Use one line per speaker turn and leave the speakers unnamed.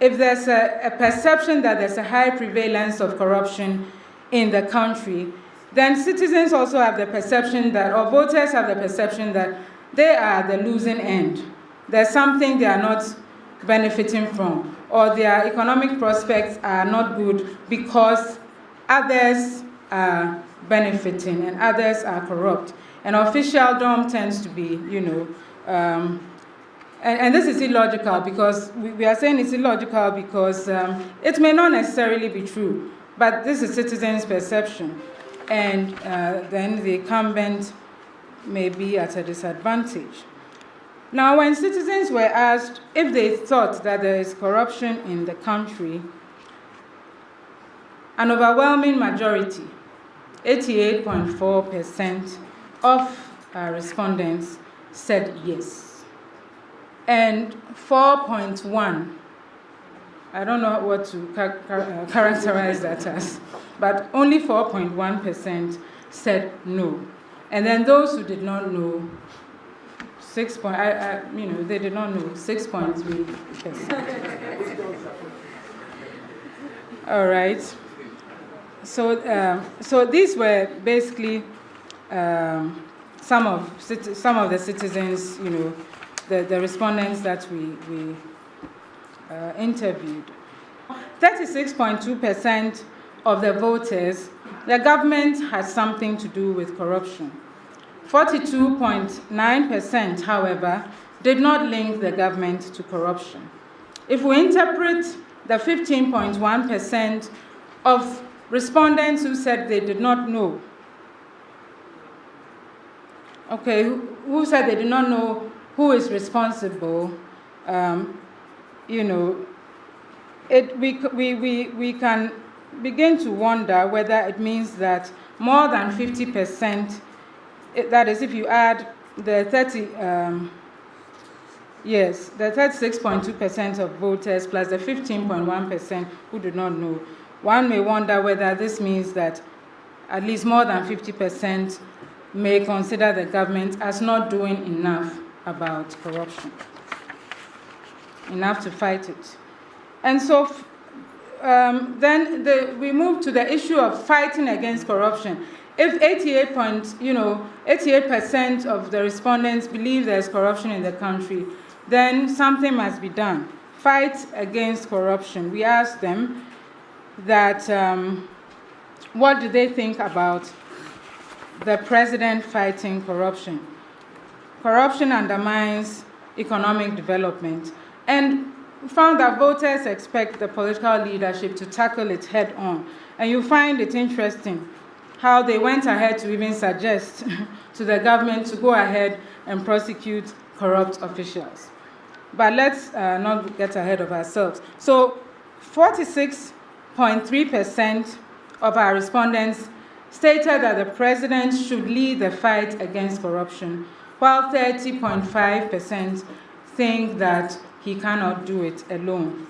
if there's a perception that there's a high prevalence of corruption in the country, then citizens also have the perception that, or voters have the perception that they are the losing end. There's something they are not benefiting from, or their economic prospects are not good because others are benefiting and others are corrupt. And officialdom tends to be, and this is illogical, because we are saying it's illogical because it may not necessarily be true, but this is citizens' perception. And then the incumbent may be at a disadvantage. Now, when citizens were asked if they thought that there is corruption in the country, an overwhelming majority, 88.4% of respondents said yes. And 4.1, I don't know what to characterize that as, but only 4.1% said no. And then those who did not know, they did not know, 6.3%. All right. So these were basically some of the citizens, the respondents that we interviewed. 36.2% of the voters, the government has something to do with corruption. 42.9%, however, did not link the government to corruption. If we interpret the 15.1% of respondents who said they did not know, who said they did not know who is responsible, we can begin to wonder whether it means that more than 50%, that is, if you add the 36.2% of voters plus the 15.1% who do not know, one may wonder whether this means that at least more than 50% may consider the government as not doing enough about corruption, enough to fight it. And so then we move to the issue of fighting against corruption. If 88% of the respondents believe there's corruption in the country, then something must be done. Fight against corruption. We asked them that what do they think about the president fighting corruption? Corruption undermines economic development, and found that voters expect the political leadership to tackle it head on. And you find it interesting how they went ahead to even suggest to the government to go ahead and prosecute corrupt officials. But let's not get ahead of ourselves. So 46.3% of our respondents stated that the president should lead the fight against corruption, while 30.5% think that he cannot do it alone.